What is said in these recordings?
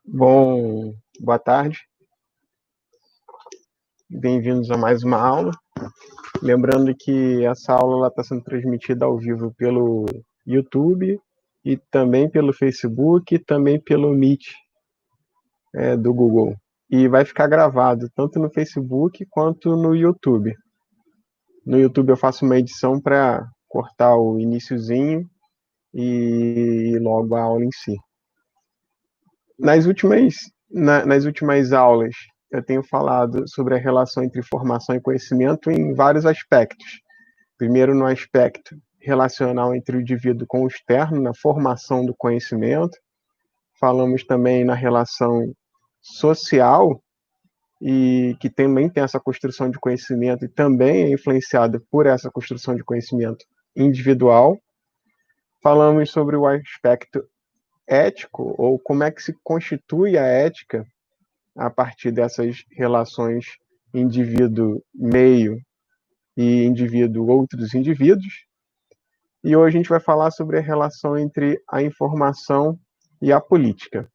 Boa tarde. Bem-vindos a mais uma aula. Lembrando que essa aula está sendo transmitida ao vivo pelo YouTube e também pelo Facebook e também pelo Meet do Google. E vai ficar gravado tanto no Facebook quanto no YouTube. No YouTube eu faço uma edição para cortar o iniciozinho e logo a aula em si. Nas últimas aulas, eu tenho falado sobre a relação entre informação e conhecimento em vários aspectos. Primeiro, no aspecto relacional entre o indivíduo com o externo, na formação do conhecimento. Falamos também na relação social, e que também tem essa construção de conhecimento e também é influenciada por essa construção de conhecimento individual. Falamos sobre o aspecto ético, ou como é que se constitui a ética a partir dessas relações indivíduo-meio e indivíduo-outros indivíduos. E hoje a gente vai falar sobre a relação entre a informação e a política.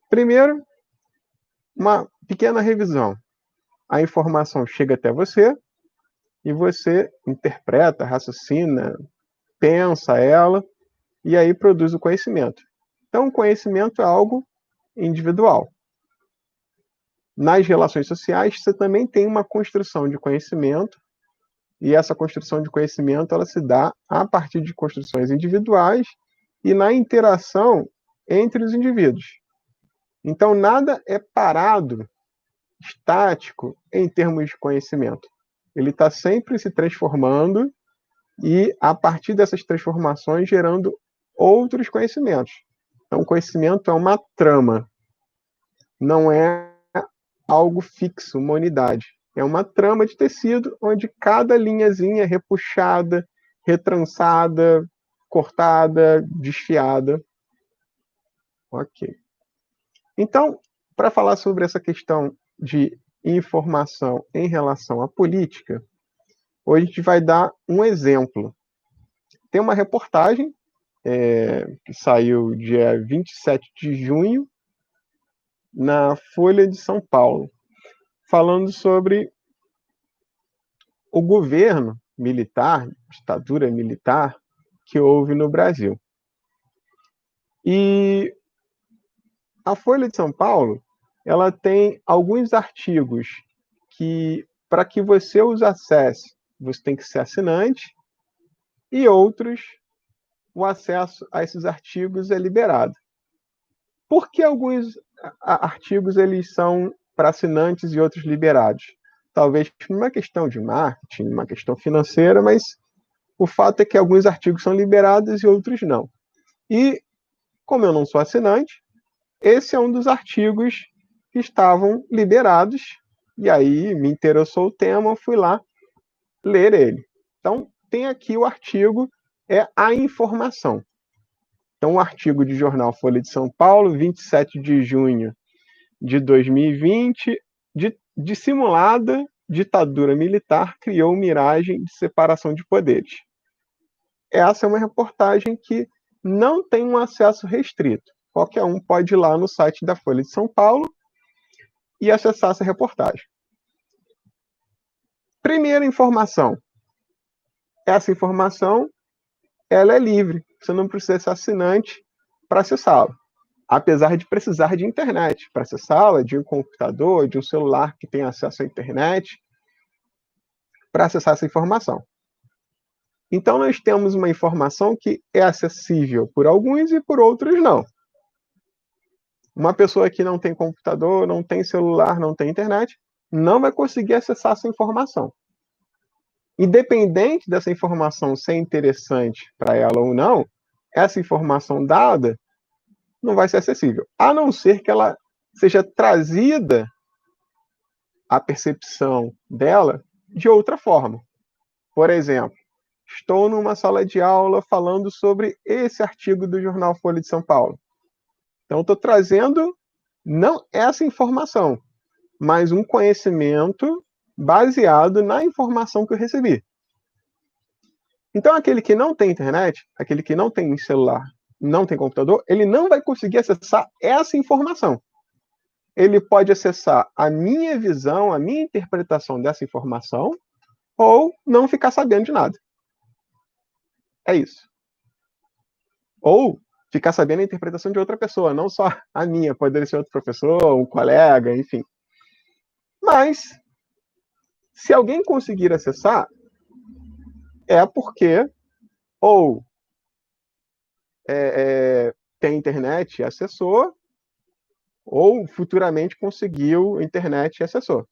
Primeiro, uma pequena revisão. A informação chega até você e você interpreta, raciocina, pensa ela e aí produz o conhecimento. Então, o conhecimento é algo individual. Nas relações sociais, você também tem uma construção de conhecimento, e essa construção de conhecimento ela se dá a partir de construções individuais e na interação entre os indivíduos. Então, nada é parado, estático, em termos de conhecimento. Ele está sempre se transformando e, a partir dessas transformações, gerando outros conhecimentos. Então, o conhecimento é uma trama, não é algo fixo, uma unidade. É uma trama de tecido onde cada linhazinha é repuxada, retrançada, cortada, desfiada. Ok. Então, para falar sobre essa questão de informação em relação à política, hoje a gente vai dar um exemplo. Tem uma reportagem que saiu dia 27 de junho na Folha de São Paulo, falando sobre o governo militar, ditadura militar, que houve no Brasil. E a Folha de São Paulo, ela tem alguns artigos que, para que você os acesse, você tem que ser assinante, e outros, o acesso a esses artigos é liberado. Por que alguns artigos eles são para assinantes e outros liberados? Talvez por uma questão de marketing, uma questão financeira, mas o fato é que alguns artigos são liberados e outros não. E, como eu não sou assinante, esse é um dos artigos que estavam liberados, e aí me interessou o tema, fui lá ler ele. Então, tem aqui o artigo, é a informação. Então, o artigo de jornal Folha de São Paulo, 27 de junho de 2020, de simulada ditadura militar criou miragem de separação de poderes. Essa é uma reportagem que não tem um acesso restrito. Qualquer um pode ir lá no site da Folha de São Paulo e acessar essa reportagem. Primeira informação. Essa informação ela é livre. Você não precisa ser assinante para acessá-la. Apesar de precisar de internet para acessá-la, de um computador, de um celular que tem acesso à internet, para acessar essa informação. Então, nós temos uma informação que é acessível por alguns e por outros não. Uma pessoa que não tem computador, não tem celular, não tem internet, não vai conseguir acessar essa informação. Independente dessa informação ser interessante para ela ou não, essa informação dada não vai ser acessível, a não ser que ela seja trazida à percepção dela de outra forma. Por exemplo, estou numa sala de aula falando sobre esse artigo do jornal Folha de São Paulo. Então, estou trazendo não essa informação, mas um conhecimento baseado na informação que eu recebi. Então, aquele que não tem internet, aquele que não tem celular, não tem computador, ele não vai conseguir acessar essa informação. ele pode acessar a minha visão, a minha interpretação dessa informação, ou não ficar sabendo de nada. É isso. Ou ficar sabendo a interpretação de outra pessoa, não só a minha, poderia ser outro professor, um colega, enfim. Mas, se alguém conseguir acessar, é porque ou tem internet e acessou, ou futuramente conseguiu internet e acessou.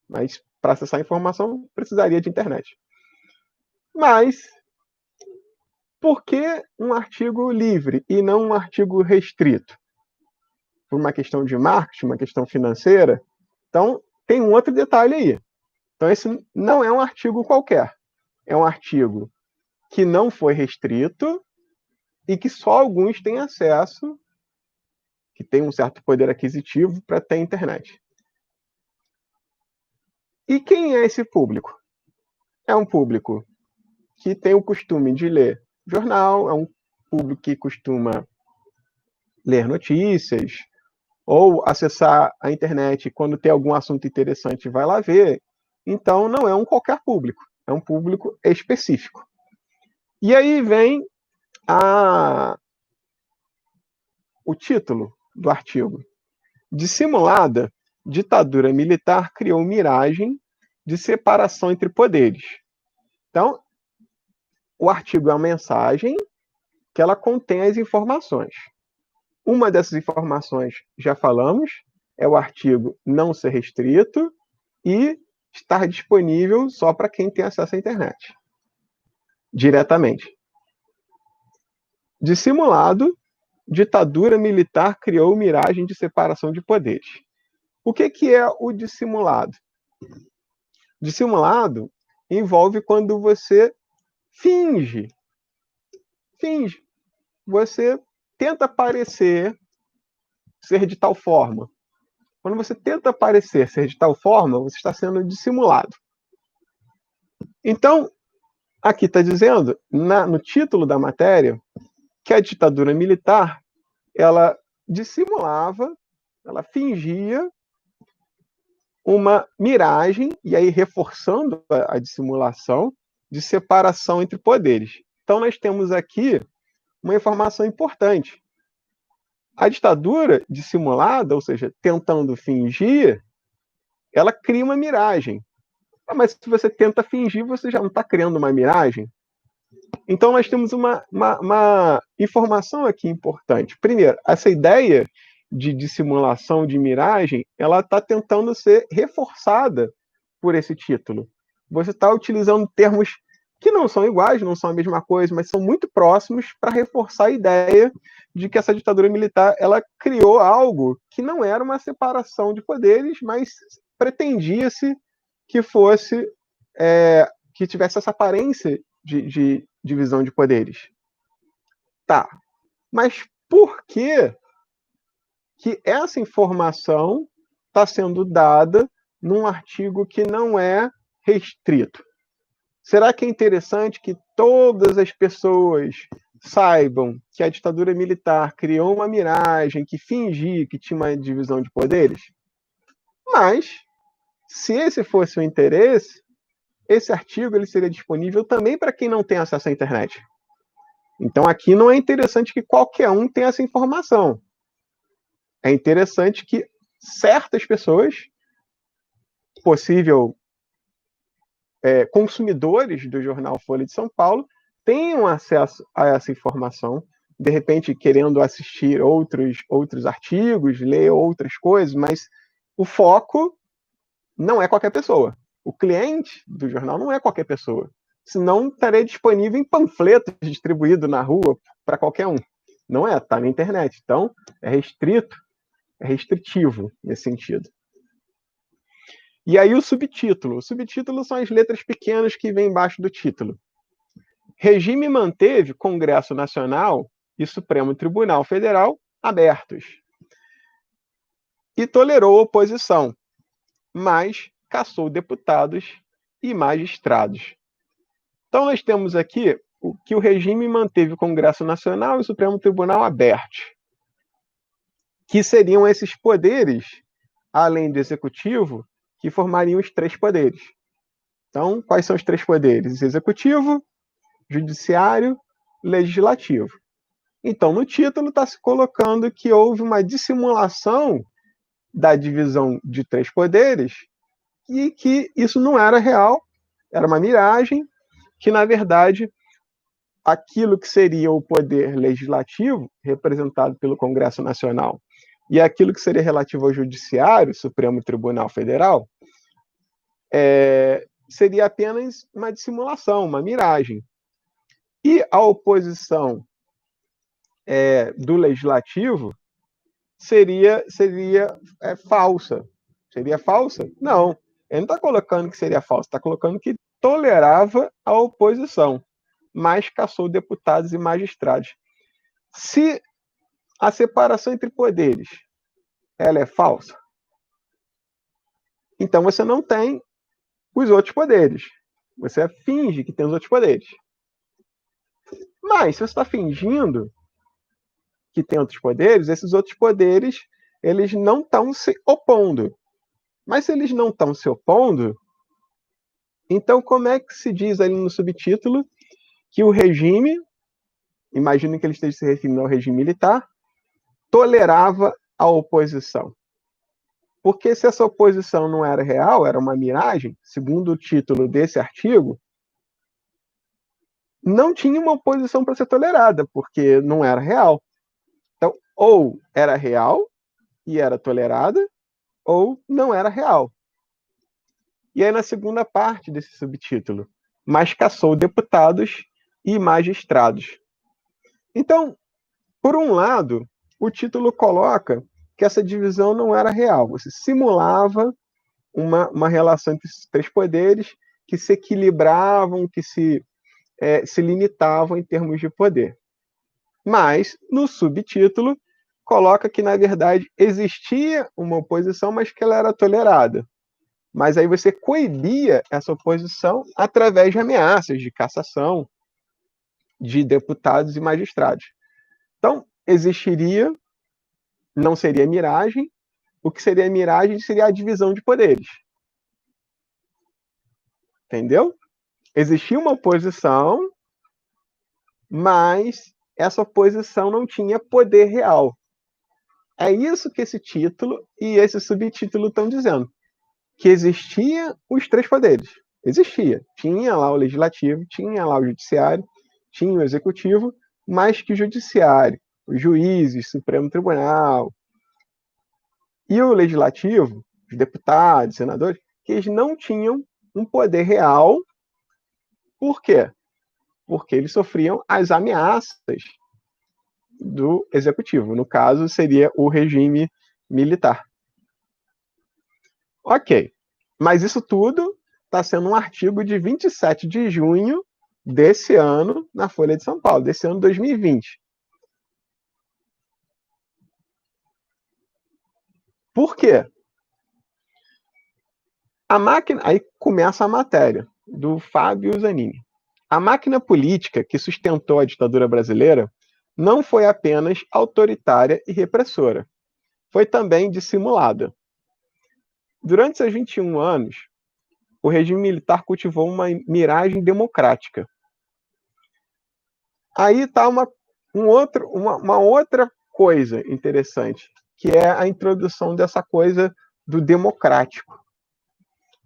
Mas para acessar a informação precisaria de internet. Mas por que um artigo livre e não um artigo restrito? Por uma questão de marketing, uma questão financeira? Então, tem um outro detalhe aí. Então, esse não é um artigo qualquer. É um artigo que não foi restrito e que só alguns têm acesso, que tem um certo poder aquisitivo para ter internet. E quem é esse público? É um público que tem o costume de ler jornal, é um público que costuma ler notícias, ou acessar a internet quando tem algum assunto interessante, vai lá ver. Então, não é um qualquer público, é um público específico. E aí vem o título do artigo. Dissimulada, ditadura militar criou miragem de separação entre poderes. Então, o artigo é uma mensagem que ela contém as informações. Uma dessas informações, já falamos, é o artigo não ser restrito e estar disponível só para quem tem acesso à internet, diretamente. Dissimulado, ditadura militar criou miragem de separação de poderes. O que é o dissimulado? Dissimulado envolve quando você finge. Você tenta parecer ser de tal forma. Quando você tenta parecer ser de tal forma, você está sendo dissimulado. Então, aqui está dizendo, no título da matéria, que a ditadura militar, ela dissimulava, ela fingia uma miragem, e aí reforçando a dissimulação, de separação entre poderes. Então, nós temos aqui uma informação importante. A ditadura dissimulada, ou seja, tentando fingir, ela cria uma miragem. Mas se você tenta fingir, você já não está criando uma miragem? Então, nós temos uma informação aqui importante. Primeiro, essa ideia de dissimulação, de miragem, ela está tentando ser reforçada por esse título. Você está utilizando termos que não são iguais, não são a mesma coisa, mas são muito próximos para reforçar a ideia de que essa ditadura militar ela criou algo que não era uma separação de poderes, mas pretendia-se que fosse que tivesse essa aparência de divisão de poderes. Tá, mas por que essa informação está sendo dada num artigo que não é restrito? Será que é interessante que todas as pessoas saibam que a ditadura militar criou uma miragem que fingia que tinha uma divisão de poderes? Mas, se esse fosse o interesse, esse artigo ele seria disponível também para quem não tem acesso à internet. Então, aqui não é interessante que qualquer um tenha essa informação. É interessante que certas pessoas, possível consumidores do jornal Folha de São Paulo, tenham acesso a essa informação, de repente querendo assistir outros artigos, ler outras coisas, mas o foco não é qualquer pessoa. O cliente do jornal não é qualquer pessoa. Senão estaria disponível em panfletos distribuído na rua para qualquer um. Não é, está na internet. Então, é restrito, é restritivo nesse sentido. E aí o subtítulo. O subtítulo são as letras pequenas que vêm embaixo do título. Regime manteve Congresso Nacional e Supremo Tribunal Federal abertos. E tolerou oposição, mas caçou deputados e magistrados. Então nós temos aqui que o regime manteve o Congresso Nacional e o Supremo Tribunal abertos, que seriam esses poderes além do executivo, que formariam os três poderes. Então, quais são os três poderes? Executivo, judiciário, legislativo. Então, no título está se colocando que houve uma dissimulação da divisão de três poderes e que isso não era real, era uma miragem, que, na verdade, aquilo que seria o poder legislativo, representado pelo Congresso Nacional, e aquilo que seria relativo ao Judiciário, Supremo Tribunal Federal, seria apenas uma dissimulação, uma miragem. E a oposição do Legislativo seria falsa. Seria falsa? Não. Ele não está colocando que seria falsa, está colocando que tolerava a oposição, mas caçou deputados e magistrados. Se a separação entre poderes ela é falsa, então você não tem os outros poderes. Você finge que tem os outros poderes. Mas se você está fingindo que tem outros poderes, esses outros poderes eles não estão se opondo. Mas se eles não estão se opondo, então como é que se diz ali no subtítulo que o regime, imagino que ele esteja se referindo ao regime militar, tolerava a oposição? Porque se essa oposição não era real, era uma miragem, segundo o título desse artigo, não tinha uma oposição para ser tolerada, porque não era real. Então, ou era real e era tolerada, ou não era real. E aí, na segunda parte desse subtítulo, mas caçou deputados e magistrados. Então, por um lado, o título coloca que essa divisão não era real. Você simulava uma relação entre esses três poderes que se equilibravam, que se limitavam em termos de poder. Mas, no subtítulo, coloca que, na verdade, existia uma oposição, mas que ela era tolerada. Mas aí você coibia essa oposição através de ameaças de cassação de deputados e magistrados. Então, existiria, não seria miragem, o que seria miragem seria a divisão de poderes. Entendeu? Existia uma oposição, mas essa oposição não tinha poder real. É isso que esse título e esse subtítulo estão dizendo. Que existia os três poderes. Existia. Tinha lá o legislativo, tinha lá o judiciário, tinha o executivo, mas que o judiciário, os juízes, Supremo Tribunal e o legislativo, os deputados, senadores, que eles não tinham um poder real. Por quê? Porque eles sofriam as ameaças do executivo. No caso, seria o regime militar. Ok. Mas isso tudo está sendo um artigo de 27 de junho desse ano, na Folha de São Paulo, desse ano 2020. Por quê? A máquina. Aí começa a matéria do Fábio Zanini. A máquina política que sustentou a ditadura brasileira não foi apenas autoritária e repressora, foi também dissimulada. Durante seus 21 anos, o regime militar cultivou uma miragem democrática. Aí está uma outra coisa interessante, que é a introdução dessa coisa do democrático.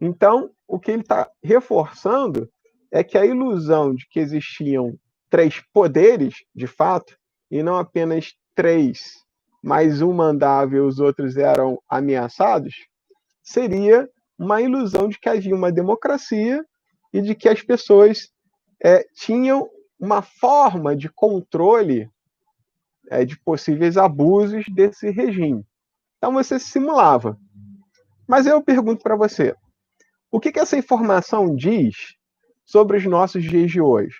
Então, o que ele está reforçando é que a ilusão de que existiam três poderes, de fato, e não apenas três, mais um mandava e os outros eram ameaçados, seria uma ilusão de que havia uma democracia e de que as pessoas tinham uma forma de controle de possíveis abusos desse regime. Então você simulava. Mas eu pergunto para você, o que essa informação diz sobre os nossos dias de hoje?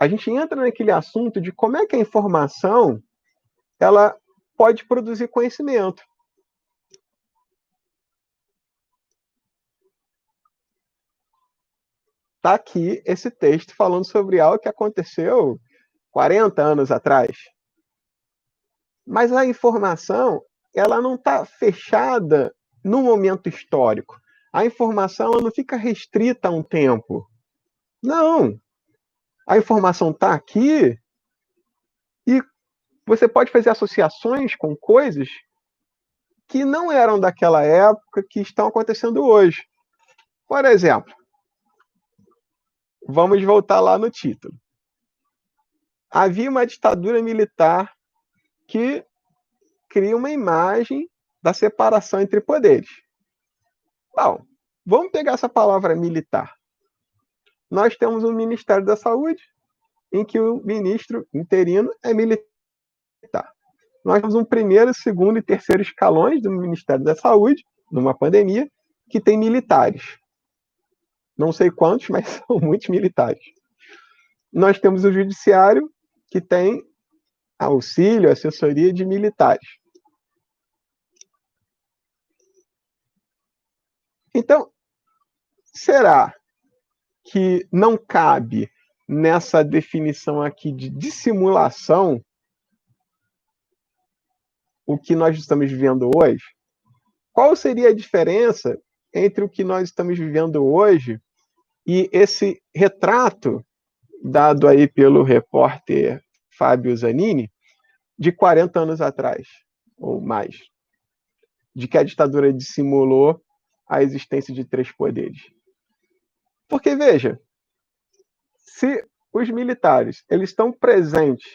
A gente entra naquele assunto de como é que a informação ela pode produzir conhecimento. Está aqui esse texto falando sobre algo que aconteceu 40 anos atrás. Mas a informação, ela não está fechada no momento histórico. A informação ela não fica restrita a um tempo. Não. A informação está aqui e você pode fazer associações com coisas que não eram daquela época, que estão acontecendo hoje. Por exemplo, vamos voltar lá no título. Havia uma ditadura militar que cria uma imagem da separação entre poderes. Bom, vamos pegar essa palavra militar. Nós temos um Ministério da Saúde, em que o ministro interino é militar. Nós temos um primeiro, segundo e terceiro escalões do Ministério da Saúde, numa pandemia, que tem militares. Não sei quantos, mas são muitos militares. Nós temos o Judiciário, que tem auxílio, assessoria de militares. Então, será que não cabe nessa definição aqui de dissimulação o que nós estamos vivendo hoje? Qual seria a diferença entre o que nós estamos vivendo hoje e esse retrato dado aí pelo repórter Fábio Zanini de 40 anos atrás, ou mais, de que a ditadura dissimulou a existência de três poderes? Porque, veja, se os militares eles estão presentes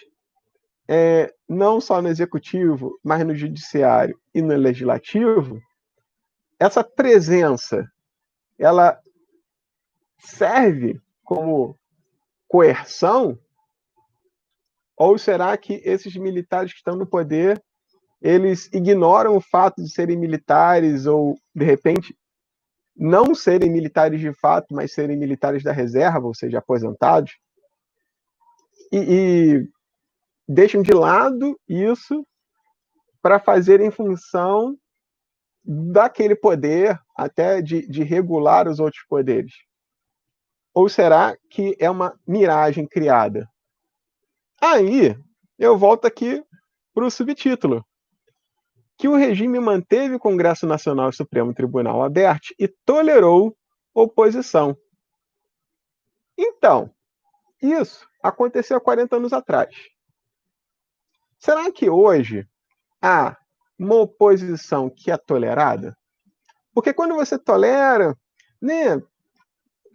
não só no executivo, mas no judiciário e no legislativo, essa presença ela serve como coerção? Ou será que esses militares que estão no poder, eles ignoram o fato de serem militares ou, de repente, não serem militares de fato, mas serem militares da reserva, ou seja, aposentados, e deixam de lado isso para fazer em função daquele poder, até de regular os outros poderes? Ou será que é uma miragem criada? Aí, eu volto aqui para o subtítulo, que o regime manteve o Congresso Nacional e o Supremo Tribunal aberto e tolerou oposição. Então, isso aconteceu há 40 anos atrás. Será que hoje há uma oposição que é tolerada? Porque quando você tolera, né,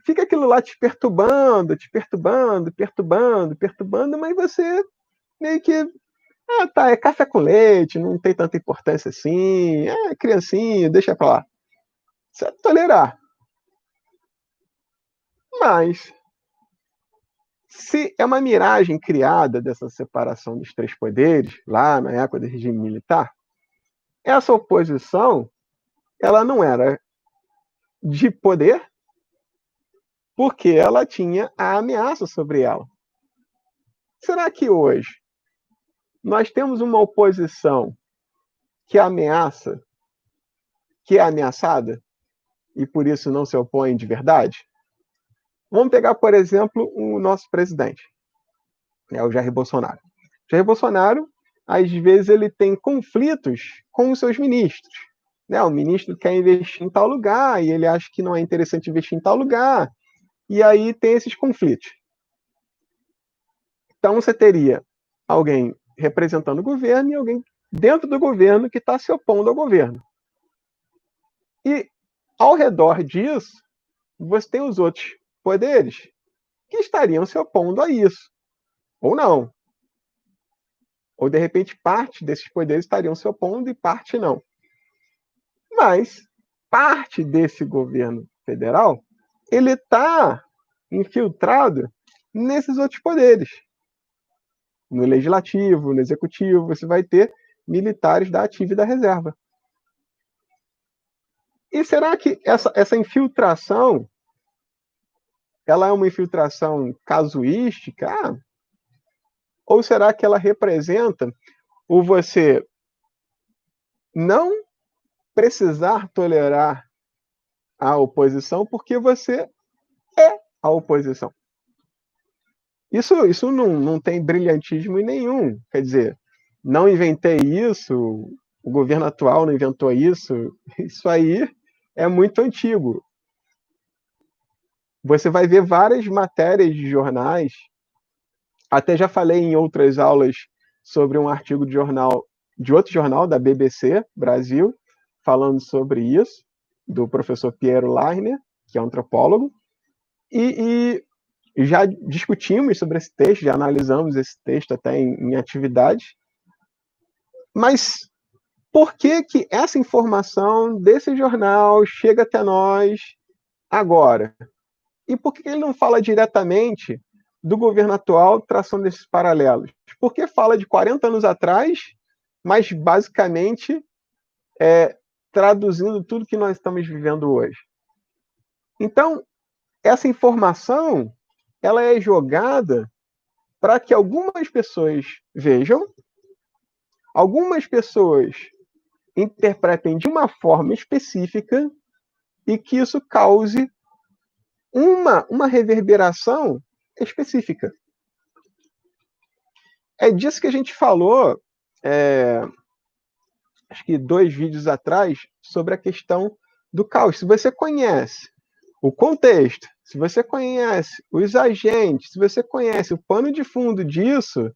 fica aquilo lá te perturbando, perturbando, mas você meio que tá, é café com leite, não tem tanta importância assim, criancinha, deixa pra lá. Você vai tolerar. Mas, se é uma miragem criada dessa separação dos três poderes, lá na época do regime militar, essa oposição, ela não era de poder, porque ela tinha a ameaça sobre ela. Será que hoje nós temos uma oposição que ameaça, que é ameaçada, e por isso não se opõe de verdade? Vamos pegar, por exemplo, o nosso presidente, o Jair Bolsonaro. Jair Bolsonaro, às vezes, ele tem conflitos com os seus ministros. O ministro quer investir em tal lugar e ele acha que não é interessante investir em tal lugar. E aí tem esses conflitos. Então, você teria alguém representando o governo e alguém dentro do governo que está se opondo ao governo. E, ao redor disso, você tem os outros poderes que estariam se opondo a isso. Ou não. Ou, de repente, parte desses poderes estariam se opondo e parte não. Mas parte desse governo federal, ele está infiltrado nesses outros poderes. No legislativo, no executivo, você vai ter militares da ativa e da reserva. E será que essa infiltração, ela é uma infiltração casuística? Ou será que ela representa o você não precisar tolerar a oposição porque você é a oposição? Isso não tem brilhantismo nenhum. Quer dizer, não inventei isso, o governo atual não inventou isso. Isso aí é muito antigo. Você vai ver várias matérias de jornais, até já falei em outras aulas sobre um artigo de outro jornal, da BBC Brasil, falando sobre isso, do professor Piero Larner, que é um antropólogo, e já discutimos sobre esse texto, já analisamos esse texto até em atividade, mas por que que essa informação desse jornal chega até nós agora? E por que ele não fala diretamente do governo atual traçando esses paralelos? Por que fala de 40 anos atrás, mas basicamente traduzindo tudo que nós estamos vivendo hoje? Então, essa informação ela é jogada para que algumas pessoas vejam, algumas pessoas interpretem de uma forma específica e que isso cause uma reverberação específica. É disso que a gente falou, acho que 2 vídeos atrás, sobre a questão do caos. Se você conhece o contexto, se você conhece os agentes, se você conhece o pano de fundo disso,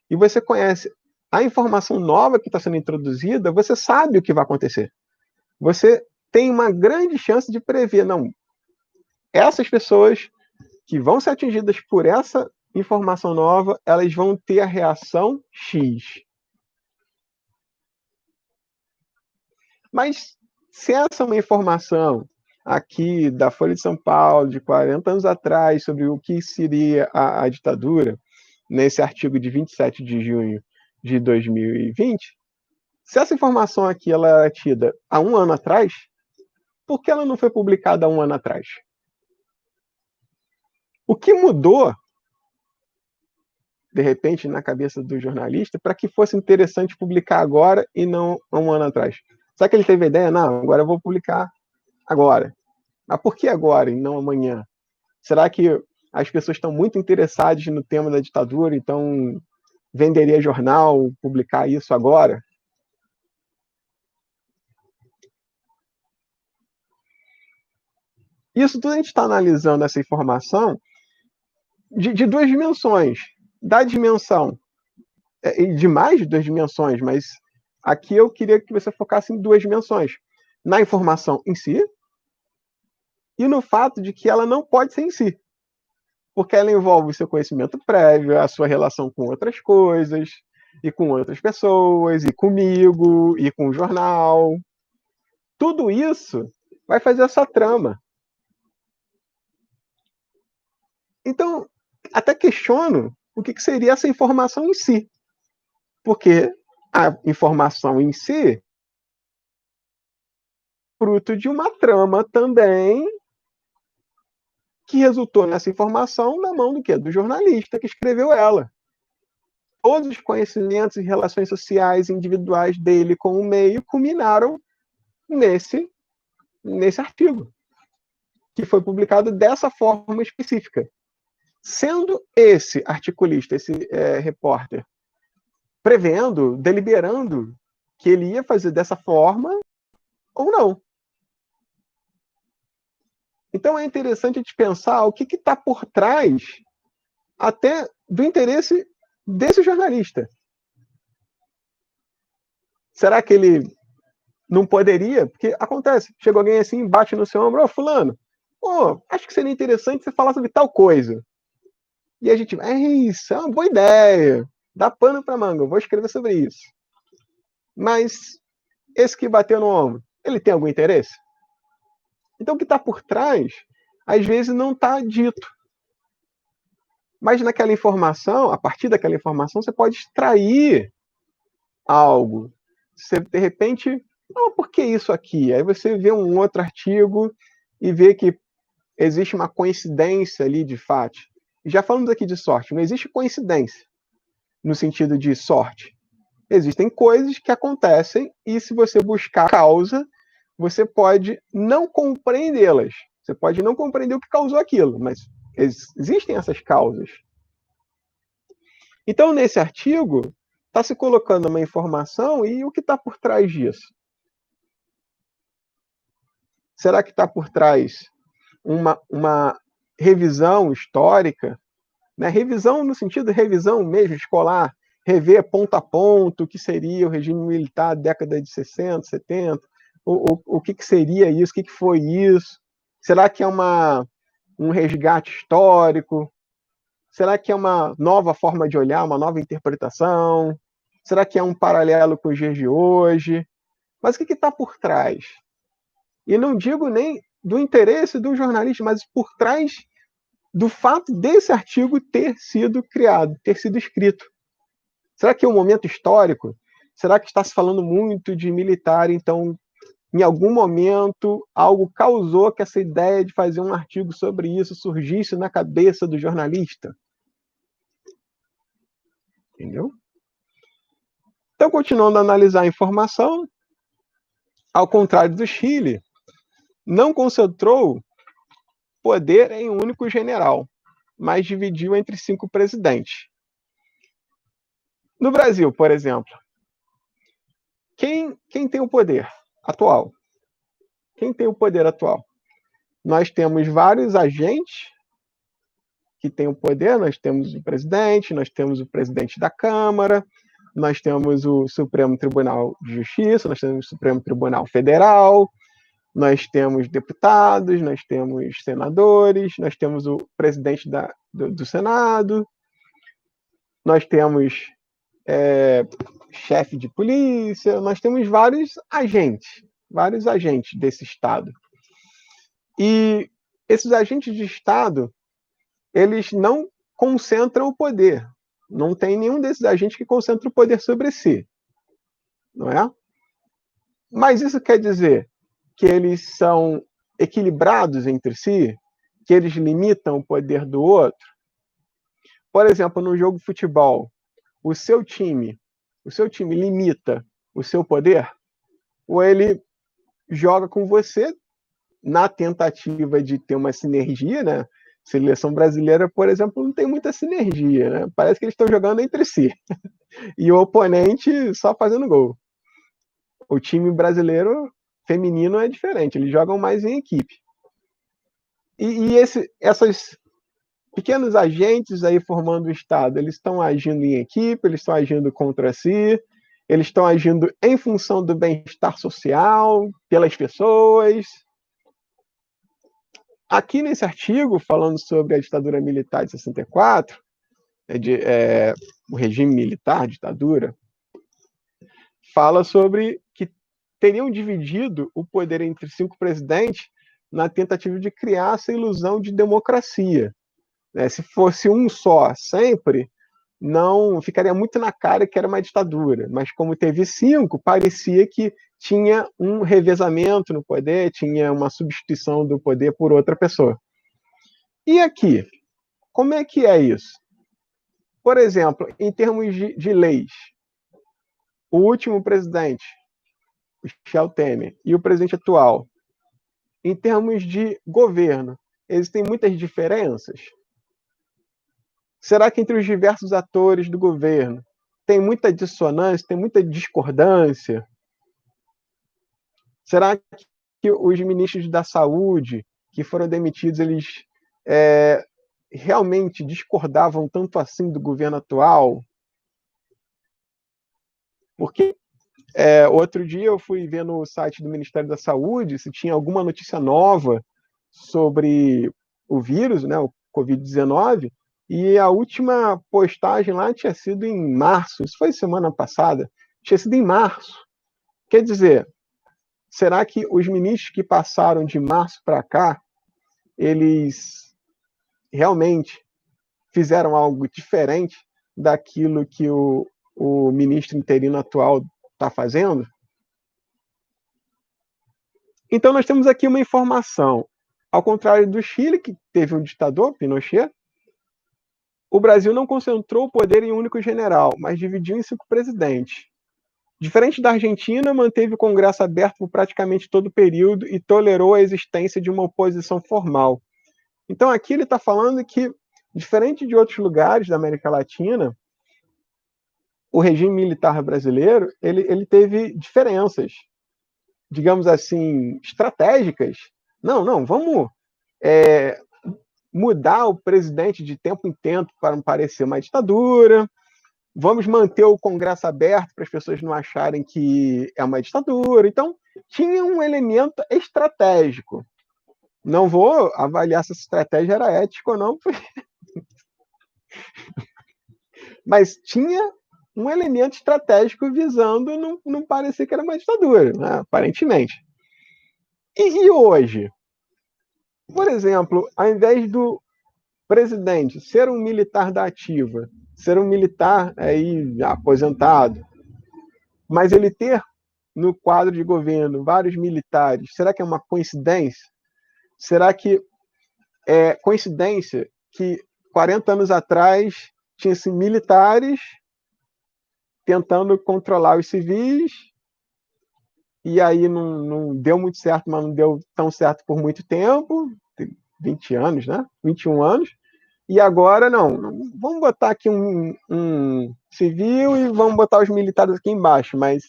e você conhece a informação nova que está sendo introduzida, você sabe o que vai acontecer. Você tem uma grande chance de prever, não, essas pessoas que vão ser atingidas por essa informação nova, elas vão ter a reação X. Mas se essa é uma informação aqui da Folha de São Paulo, de 40 anos atrás, sobre o que seria a ditadura, nesse artigo de 27 de junho de 2020, se essa informação aqui ela é tida há 1 ano atrás, por que ela não foi publicada há 1 ano atrás? O que mudou, de repente, na cabeça do jornalista para que fosse interessante publicar agora e não há 1 ano atrás? Será que ele teve a ideia? Não, agora eu vou publicar agora. Mas por que agora e não amanhã? Será que as pessoas estão muito interessadas no tema da ditadura, então venderia jornal publicar isso agora? Isso tudo a gente está analisando essa informação de 2 dimensões. Da dimensão, e de mais de 2 dimensões, mas aqui eu queria que você focasse em 2 dimensões. Na informação em si e no fato de que ela não pode ser em si. Porque ela envolve o seu conhecimento prévio, a sua relação com outras coisas, e com outras pessoas, e comigo, e com o jornal. Tudo isso vai fazer essa trama. Então, até questiono o que seria essa informação em si. Porque a informação em si é fruto de uma trama também que resultou nessa informação na mão do quê? Do jornalista que escreveu ela. Todos os conhecimentos e relações sociais individuais dele com o meio culminaram nesse artigo, que foi publicado dessa forma específica. Sendo esse articulista, esse repórter, prevendo, deliberando que ele ia fazer dessa forma ou não. Então é interessante a gente pensar o que está por trás até do interesse desse jornalista. Será que ele não poderia? Porque acontece, chega alguém assim, bate no seu ombro, fulano, acho que seria interessante você falar sobre tal coisa. E a gente, isso é uma boa ideia, dá pano para manga, eu vou escrever sobre isso. Mas esse que bateu no ombro, ele tem algum interesse? Então o que está por trás, às vezes não está dito. Mas naquela informação, a partir daquela informação, você pode extrair algo. Você, de repente, por que isso aqui? Aí você vê um outro artigo e vê que existe uma coincidência ali de fato. E já falamos aqui de sorte, não existe coincidência no sentido de sorte. Existem coisas que acontecem e se você buscar a causa, você pode não compreendê-las. Você pode não compreender o que causou aquilo, mas existem essas causas. Então, nesse artigo, está se colocando uma informação e o que está por trás disso? Será que está por trás uma revisão histórica, né? Revisão no sentido de revisão mesmo, escolar, rever ponto a ponto o que seria o regime militar da década de 60, 70, o que seria isso, o que foi isso? Será que é um resgate histórico? Será que é uma nova forma de olhar, uma nova interpretação? Será que é um paralelo com os dias de hoje? Mas o que está por trás? E não digo nem do interesse do jornalista, mas por trás do fato desse artigo ter sido criado, ter sido escrito. Será que é um momento histórico? Será que está se falando muito de militar, então, em algum momento, algo causou que essa ideia de fazer um artigo sobre isso surgisse na cabeça do jornalista? Entendeu? Então, continuando a analisar a informação, ao contrário do Chile, não concentrou poder em um único general, mas dividiu entre 5 presidentes. No Brasil, por exemplo, quem tem o poder atual? Quem tem o poder atual? Nós temos vários agentes que têm o poder, nós temos o presidente da Câmara, nós temos o Supremo Tribunal de Justiça, nós temos o Supremo Tribunal Federal, nós temos deputados, nós temos senadores, nós temos o presidente do Senado, nós temos chefe de polícia, nós temos vários agentes desse Estado. E esses agentes de Estado, eles não concentram o poder. Não tem nenhum desses agentes que concentra o poder sobre si. Não é? Mas isso quer dizer que eles são equilibrados entre si? Que eles limitam o poder do outro? Por exemplo, no jogo de futebol, o seu time limita o seu poder? Ou ele joga com você na tentativa de ter uma sinergia, né? Seleção brasileira, por exemplo, não tem muita sinergia, né? Parece que eles estão jogando entre si. E o oponente só fazendo gol. O time brasileiro feminino é diferente, eles jogam mais em equipe. Essas pequenos agentes aí formando o Estado, eles estão agindo em equipe, eles estão agindo contra si, eles estão agindo em função do bem-estar social, pelas pessoas. Aqui nesse artigo, falando sobre a ditadura militar de 64, o regime militar, ditadura, fala sobre que teriam dividido o poder entre 5 presidentes na tentativa de criar essa ilusão de democracia. Se fosse um só sempre, não ficaria muito na cara que era uma ditadura, mas como teve 5, parecia que tinha um revezamento no poder, tinha uma substituição do poder por outra pessoa. E aqui, como é que é isso? Por exemplo, em termos de leis, o último presidente, o Michel Temer, e o presidente atual, em termos de governo, existem muitas diferenças? Será que entre os diversos atores do governo tem muita dissonância, tem muita discordância? Será que os ministros da saúde que foram demitidos, eles realmente discordavam tanto assim do governo atual? Porque outro dia eu fui ver no site do Ministério da Saúde se tinha alguma notícia nova sobre o vírus, né, o Covid-19, e a última postagem lá tinha sido em março, isso foi semana passada, tinha sido em março. Quer dizer, será que os ministros que passaram de março para cá, eles realmente fizeram algo diferente daquilo que o ministro interino atual está fazendo? Então, nós temos aqui uma informação. Ao contrário do Chile, que teve um ditador, Pinochet, o Brasil não concentrou o poder em um único general, mas dividiu em 5 presidentes. Diferente da Argentina, manteve o Congresso aberto por praticamente todo o período e tolerou a existência de uma oposição formal. Então, aqui ele está falando que, diferente de outros lugares da América Latina, o regime militar brasileiro ele teve diferenças, digamos assim, estratégicas. Não, vamos mudar o presidente de tempo em tempo para não parecer uma ditadura, vamos manter o Congresso aberto para as pessoas não acharem que é uma ditadura. Então, tinha um elemento estratégico. Não vou avaliar se essa estratégia era ética ou não, mas tinha um elemento estratégico visando não parecer que era uma ditadura, né? Aparentemente. E hoje? Por exemplo, ao invés do presidente ser um militar da ativa, ser um militar aí aposentado, mas ele ter no quadro de governo vários militares, será que é uma coincidência? Será que é coincidência que 40 anos atrás tinha-se militares tentando controlar os civis, e aí não deu muito certo, mas não deu tão certo por muito tempo, 20 anos, né? 21 anos, e agora não, vamos botar aqui um civil e vamos botar os militares aqui embaixo, mas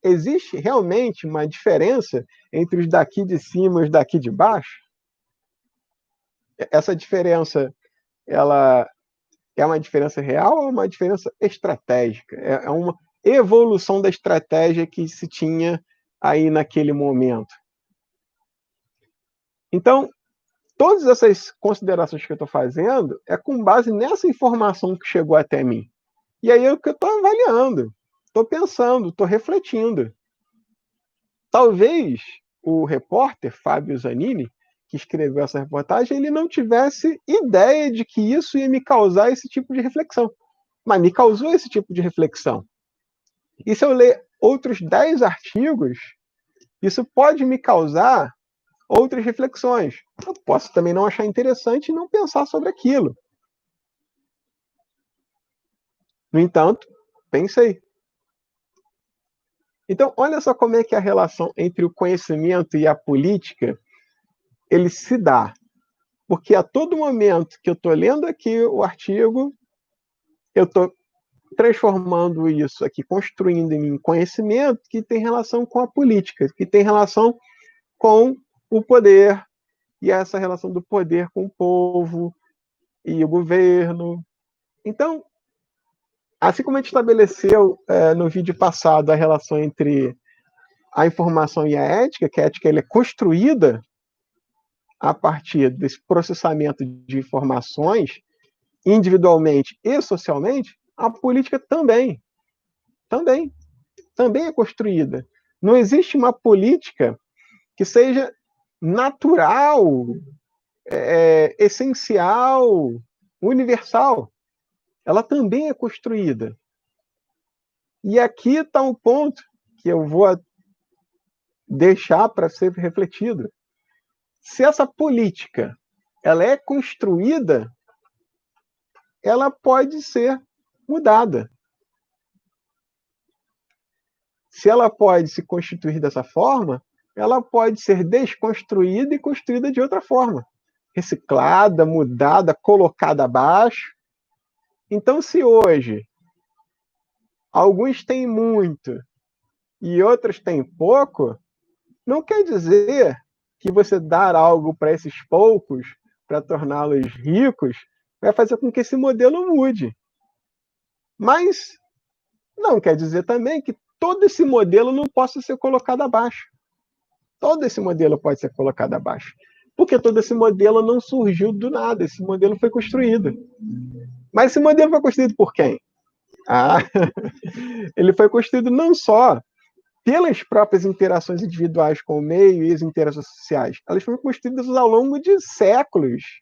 existe realmente uma diferença entre os daqui de cima e os daqui de baixo? Essa diferença, ela é uma diferença real ou uma diferença estratégica? É uma evolução da estratégia que se tinha aí naquele momento. Então, todas essas considerações que eu estou fazendo é com base nessa informação que chegou até mim. E aí é o que eu estou avaliando, estou pensando, estou refletindo. Talvez o repórter Fábio Zanini, que escreveu essa reportagem, ele não tivesse ideia de que isso ia me causar esse tipo de reflexão. Mas me causou esse tipo de reflexão. E se eu ler outros 10 artigos, isso pode me causar outras reflexões. Eu posso também não achar interessante e não pensar sobre aquilo. No entanto, pensei. Então, olha só como é que a relação entre o conhecimento e a política ele se dá. Porque a todo momento que eu estou lendo aqui o artigo, eu estou transformando isso aqui, construindo em mim conhecimento que tem relação com a política, que tem relação com o poder, e essa relação do poder com o povo e o governo. Então, assim como a gente estabeleceu no vídeo passado a relação entre a informação e a ética, que a ética ela é construída a partir desse processamento de informações, individualmente e socialmente, a política também é construída. Não existe uma política que seja natural, essencial, universal. Ela também é construída. E aqui está um ponto que eu vou deixar para ser refletido. Se essa política ela é construída, ela pode ser mudada. Se ela pode se constituir dessa forma, ela pode ser desconstruída e construída de outra forma. Reciclada, mudada, colocada abaixo. Então, se hoje alguns têm muito e outros têm pouco, não quer dizer que você dar algo para esses poucos, para torná-los ricos, vai fazer com que esse modelo mude. Mas não quer dizer também que todo esse modelo não possa ser colocado abaixo. Todo esse modelo pode ser colocado abaixo. Porque todo esse modelo não surgiu do nada, esse modelo foi construído. Mas esse modelo foi construído por quem? Ah, ele foi construído não só pelas próprias interações individuais com o meio e as interações sociais, elas foram construídas ao longo de séculos.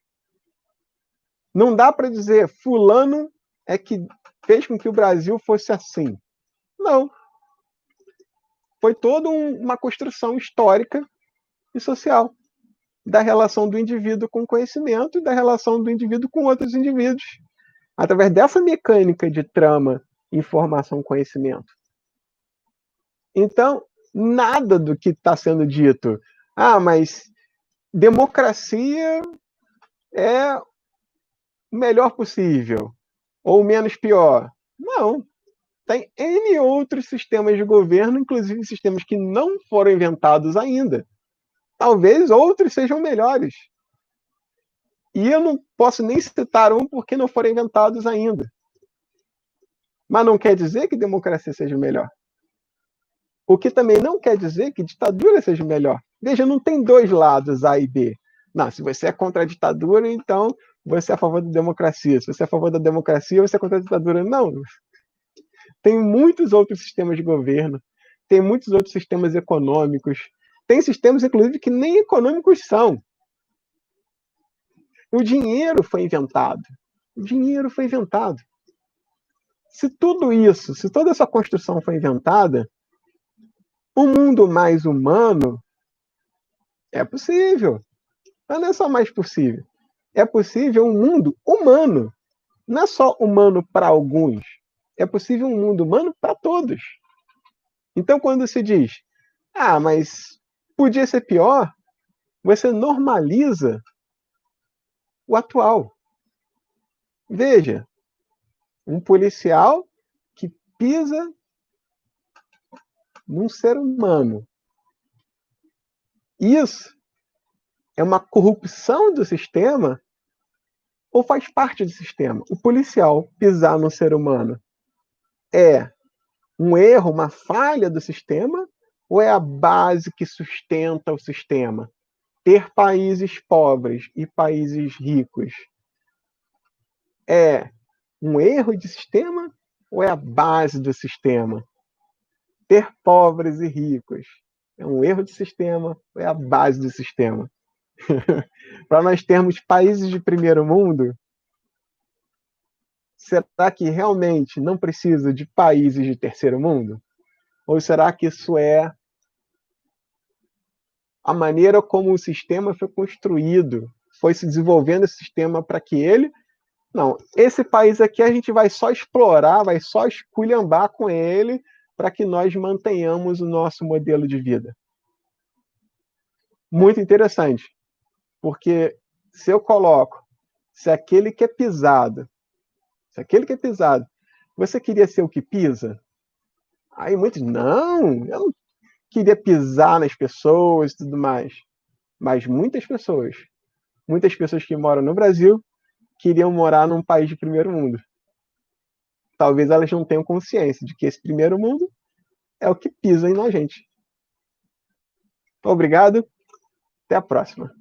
Não dá para dizer fulano é que fez com que o Brasil fosse assim. Não. Foi toda uma construção histórica e social da relação do indivíduo com o conhecimento e da relação do indivíduo com outros indivíduos, através dessa mecânica de trama, informação, conhecimento. Então, nada do que está sendo dito, mas democracia é o melhor possível, ou menos pior. Não. tem N outros sistemas de governo, inclusive sistemas que não foram inventados ainda. Talvez outros sejam melhores. E eu não posso nem citar um porque não foram inventados ainda. Mas não quer dizer que democracia seja melhor. O que também não quer dizer que ditadura seja melhor. Veja, não tem dois lados, A e B. Não, se você é contra a ditadura, então você é a favor da democracia. Se você é a favor da democracia, você é contra a ditadura. Não. Tem muitos outros sistemas de governo, tem muitos outros sistemas econômicos, tem sistemas, inclusive, que nem econômicos são. O dinheiro foi inventado. O dinheiro foi inventado. Se tudo isso, se toda essa construção foi inventada, um mundo mais humano é possível. Mas não é só mais possível. É possível um mundo humano. Não é só humano para alguns. É possível um mundo humano para todos. Então, quando se diz, mas podia ser pior, você normaliza o atual. Veja, um policial que pisa num ser humano. Isso é uma corrupção do sistema ou faz parte do sistema? O policial pisar no ser humano é um erro, uma falha do sistema ou é a base que sustenta o sistema? Ter países pobres e países ricos é um erro de sistema ou é a base do sistema? Ter pobres e ricos é um erro de sistema ou é a base do sistema? Para nós termos países de primeiro mundo, será que realmente não precisa de países de terceiro mundo? Ou será que isso é a maneira como o sistema foi construído? Foi se desenvolvendo esse sistema para que ele... Não, esse país aqui a gente vai só explorar, vai só esculhambar com ele para que nós mantenhamos o nosso modelo de vida. Muito interessante, porque se eu coloco, se aquele que é pisado, você queria ser o que pisa? Aí muitos, não, eu não queria pisar nas pessoas e tudo mais. Mas muitas pessoas que moram no Brasil, queriam morar num país de primeiro mundo. Talvez elas não tenham consciência de que esse primeiro mundo é o que pisa na gente. Obrigado, até a próxima.